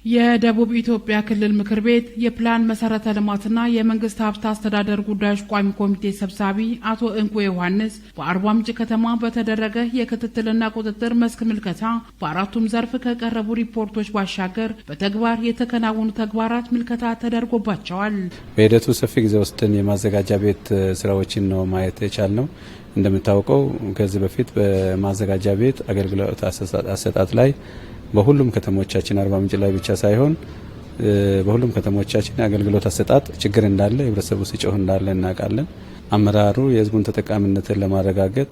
የደቡብ ኢትዮጵያ ክልል ምክር ቤት የፕላን መሰረተ ልማትና የመንግስት ሀብት አስተዳደር ጉዳዮች ቋሚ ኮሚቴ ሰብሳቢ አቶ እንቁ ዮሐንስ በአርባ ምንጭ ከተማ በተደረገ የክትትልና ቁጥጥር መስክ ምልከታ በአራቱም ዘርፍ ከቀረቡ ሪፖርቶች ባሻገር በተግባር የተከናወኑ ተግባራት ምልከታ ተደርጎባቸዋል። በሂደቱ ሰፊ ጊዜ ወስደን የማዘጋጃ ቤት ስራዎችን ነው ማየት የቻልነው። እንደምታውቀው ከዚህ በፊት በማዘጋጃ ቤት አገልግሎት አሰጣጥ ላይ በሁሉም ከተሞቻችን አርባ ምንጭ ላይ ብቻ ሳይሆን በሁሉም ከተሞቻችን አገልግሎት አሰጣጥ ችግር እንዳለ ህብረተሰቡ ሲጮህ እንዳለ እናውቃለን። አመራሩ የህዝቡን ተጠቃሚነትን ለማረጋገጥ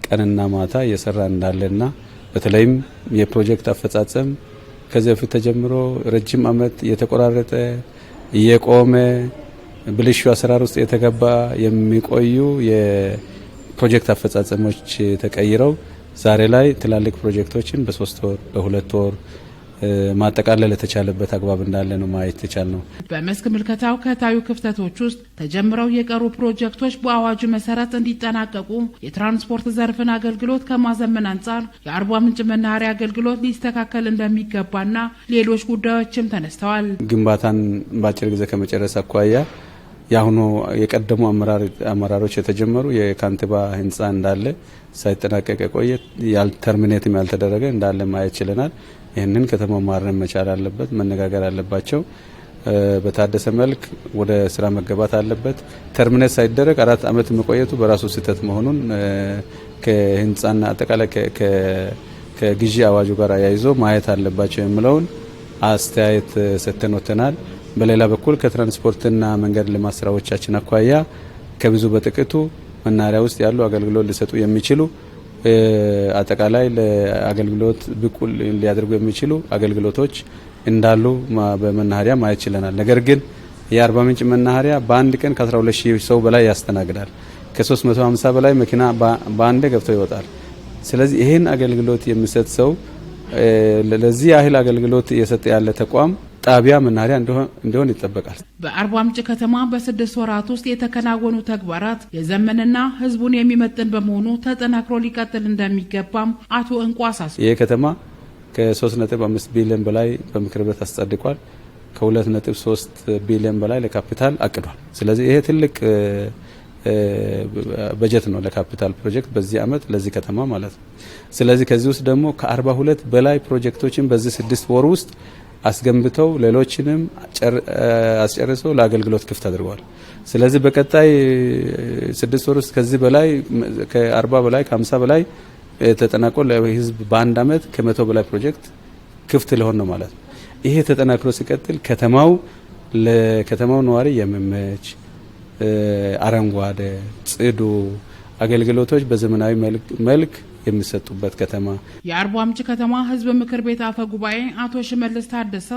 ቀንና ማታ እየሰራ እንዳለና በተለይም የፕሮጀክት አፈጻጸም ከዚህ በፊት ተጀምሮ ረጅም ዓመት የተቆራረጠ የቆመ ብልሹ አሰራር ውስጥ የተገባ የሚቆዩ የፕሮጀክት አፈጻጸሞች ተቀይረው ዛሬ ላይ ትላልቅ ፕሮጀክቶችን በ3 ወር በ2 ወር ማጠቃለል የተቻለበት አግባብ እንዳለ ነው ማየት የቻልነው። በመስክ ምልከታው ከታዩ ክፍተቶች ውስጥ ተጀምረው የቀሩ ፕሮጀክቶች በአዋጁ መሰረት እንዲጠናቀቁ፣ የትራንስፖርት ዘርፍን አገልግሎት ከማዘመን አንጻር የአርባ ምንጭ መናኸሪያ አገልግሎት ሊስተካከል እንደሚገባና ሌሎች ጉዳዮችም ተነስተዋል። ግንባታን በአጭር ጊዜ ከመጨረስ አኳያ ያሁኑ የቀደሙ አመራሮች የተጀመሩ የካንቲባ ህንጻ እንዳለ ሳይጠናቀቅ የቆየ ተርሚኔትም ያልተደረገ እንዳለ ማየት ችለናል። ይህንን ከተማው ማረም መቻል አለበት፣ መነጋገር አለባቸው። በታደሰ መልክ ወደ ስራ መገባት አለበት። ተርሚኔት ሳይደረግ 4 ዓመት መቆየቱ በራሱ ስህተት መሆኑን ከህንጻና አጠቃላይ ከግዢ አዋጁ ጋር አያይዞ ማየት አለባቸው የሚለውን አስተያየት ሰጥተን ወጥተናል። በሌላ በኩል ከትራንስፖርትና መንገድ ልማት ስራዎቻችን አኳያ ከብዙ በጥቂቱ መናኸሪያ ውስጥ ያሉ አገልግሎት ሊሰጡ የሚችሉ አጠቃላይ ለአገልግሎት ብቁ ሊያደርጉ የሚችሉ አገልግሎቶች እንዳሉ በመናኸሪያ ማየት ችለናል። ነገር ግን የአርባ ምንጭ መናኸሪያ በአንድ ቀን ከ12000 ሰው በላይ ያስተናግዳል። ከ350 በላይ መኪና በአንድ ገብቶ ይወጣል። ስለዚህ ይህን አገልግሎት የሚሰጥ ሰው ለዚህ ያህል አገልግሎት እየሰጠ ያለ ተቋም ጣቢያ መናኸሪያ እንዲሆን ይጠበቃል። በአርባ ምንጭ ከተማ በ6 ወራት ውስጥ የተከናወኑ ተግባራት የዘመንና ህዝቡን የሚመጥን በመሆኑ ተጠናክሮ ሊቀጥል እንደሚገባም አቶ እንቁ አሳስበዋል። ይህ ከተማ ከ3.5 ቢሊዮን በላይ በምክር ቤት አስጸድቋል። ከ2.3 ቢሊዮን በላይ ለካፒታል አቅዷል። ስለዚህ ይሄ ትልቅ በጀት ነው ለካፒታል ፕሮጀክት በዚህ አመት ለዚህ ከተማ ማለት ነው። ስለዚህ ከዚህ ውስጥ ደግሞ ከ42 በላይ ፕሮጀክቶችን በዚህ 6 ወር ውስጥ አስገንብተው ሌሎችንም አስጨርሰው ለአገልግሎት ክፍት አድርገዋል። ስለዚህ በቀጣይ 6 ወር ውስጥ ከዚህ በላይ ከ40 በላይ ከ50 በላይ ተጠናቆ ለህዝብ በአንድ አመት ከ100 በላይ ፕሮጀክት ክፍት ሊሆን ነው ማለት ነው። ይሄ ተጠናክሮ ሲቀጥል ከተማው ለከተማው ነዋሪ የሚመች አረንጓዴ ጽዱ አገልግሎቶች በዘመናዊ መልክ የሚሰጡበት ከተማ። የአርባ ምንጭ ከተማ ህዝብ ምክር ቤት አፈ ጉባኤ አቶ ሽመልስ ታደሰ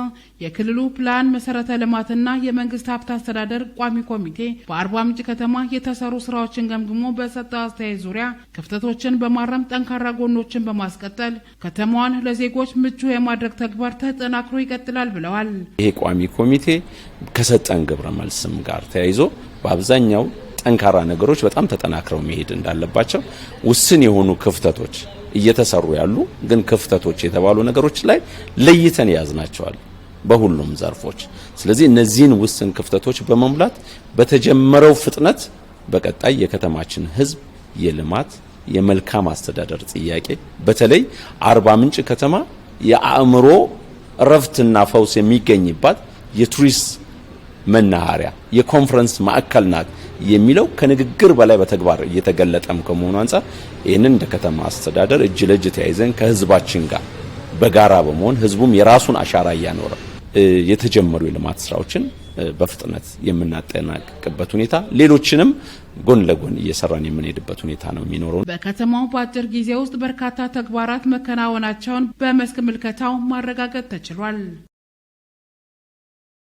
የክልሉ ፕላን መሰረተ ልማትና የመንግስት ሀብት አስተዳደር ቋሚ ኮሚቴ በአርባ ምንጭ ከተማ የተሰሩ ስራዎችን ገምግሞ በሰጠው አስተያየት ዙሪያ ክፍተቶችን በማረም ጠንካራ ጎኖችን በማስቀጠል ከተማዋን ለዜጎች ምቹ የማድረግ ተግባር ተጠናክሮ ይቀጥላል ብለዋል። ይሄ ቋሚ ኮሚቴ ከሰጠን ግብረ መልስም ጋር ተያይዞ በአብዛኛው ጠንካራ ነገሮች በጣም ተጠናክረው መሄድ እንዳለባቸው ውስን የሆኑ ክፍተቶች እየተሰሩ ያሉ ግን ክፍተቶች የተባሉ ነገሮች ላይ ለይተን ያዝናቸዋል በሁሉም ዘርፎች። ስለዚህ እነዚህን ውስን ክፍተቶች በመሙላት በተጀመረው ፍጥነት በቀጣይ የከተማችን ህዝብ የልማት የመልካም አስተዳደር ጥያቄ በተለይ አርባ ምንጭ ከተማ የአእምሮ ረፍትና ፈውስ የሚገኝባት የቱሪስት መናኸሪያ የኮንፈረንስ ማዕከል ናት የሚለው ከንግግር በላይ በተግባር እየተገለጠም ከመሆኑ አንፃር ይህንን እንደ ከተማ አስተዳደር እጅ ለእጅ ተያይዘን ከህዝባችን ጋር በጋራ በመሆን ህዝቡም የራሱን አሻራ እያኖረ የተጀመሩ የልማት ስራዎችን በፍጥነት የምናጠናቅቅበት ሁኔታ ሌሎችንም ጎን ለጎን እየሰራን የምንሄድበት ሁኔታ ነው የሚኖረው። በከተማው በአጭር ጊዜ ውስጥ በርካታ ተግባራት መከናወናቸውን በመስክ ምልከታው ማረጋገጥ ተችሏል።